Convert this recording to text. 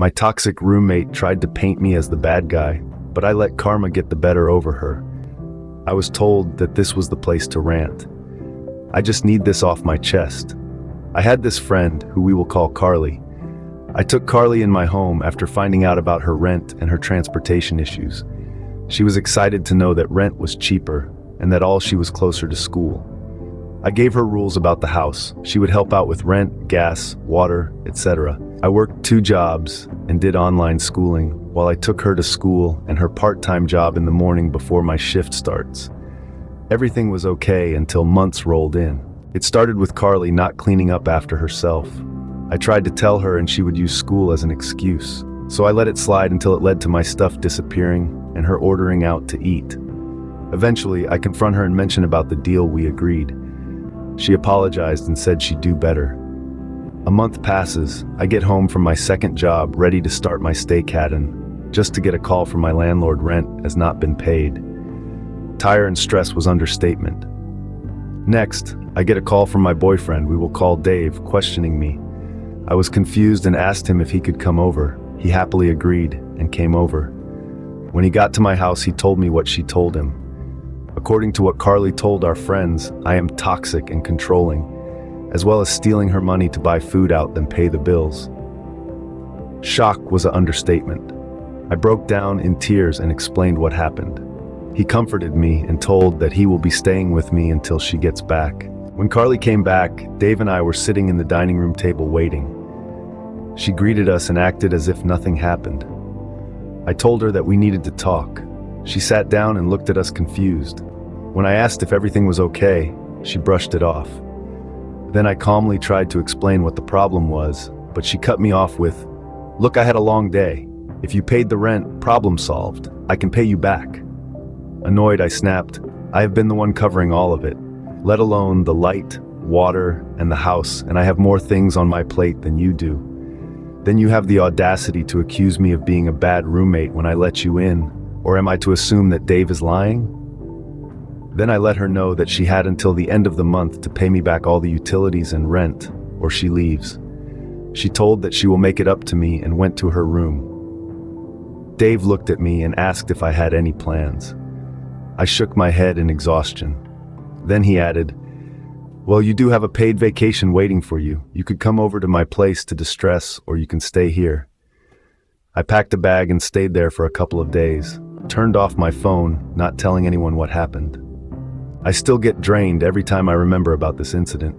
My toxic roommate tried to paint me as the bad guy, but I let karma get the better over her. I was told that this was the place to rant. I just need this off my chest. I had this friend, who we will call Carly. I took Carly in my home after finding out about her rent and her transportation issues. She was excited to know that rent was cheaper and that all she was closer to school. I gave her rules about the house. She would help out with rent, gas, water, etc. I worked 2 jobs and did online schooling while I took her to school and her part-time job in the morning before my shift starts. Everything was okay until months rolled in. It started with Carly not cleaning up after herself. I tried to tell her and she would use school as an excuse. So I let it slide until it led to my stuff disappearing and her ordering out to eat. Eventually, I confront her and mention about the deal we agreed. She apologized and said she'd do better. A month passes. I get home from my second job, ready to start my stay cabin, just to get a call from my landlord. Rent has not been paid. Tire and stress was understatement. Next, I get a call from my boyfriend, we will call Dave, questioning me. I was confused and asked him if he could come over. He happily agreed and came over. When he got to my house, he told me what she told him. According to what Carly told our friends, I am toxic and controlling, as well as stealing her money to buy food out then pay the bills. Shock was an understatement. I broke down in tears and explained what happened. He comforted me and told that he will be staying with me until she gets back. When Carly came back, Dave and I were sitting in the dining room table waiting. She greeted us and acted as if nothing happened. I told her that we needed to talk. She sat down and looked at us confused. When I asked if everything was okay, she brushed it off. Then I calmly tried to explain what the problem was, but she cut me off with, "Look, I had a long day. If you paid the rent, problem solved. I can pay you back." Annoyed, I snapped, "I have been the one covering all of it, let alone the light, water, and the house, and I have more things on my plate than you do. Then you have the audacity to accuse me of being a bad roommate when I let you in, or am I to assume that Dave is lying?" Then I let her know that she had until the end of the month to pay me back all the utilities and rent, or she leaves. She told that she will make it up to me and went to her room. Dave looked at me and asked if I had any plans. I shook my head in exhaustion. Then he added, "Well, you do have a paid vacation waiting for you. You could come over to my place to distress, or you can stay here." I packed a bag and stayed there for a couple of days, turned off my phone, not telling anyone what happened. I still get drained every time I remember about this incident.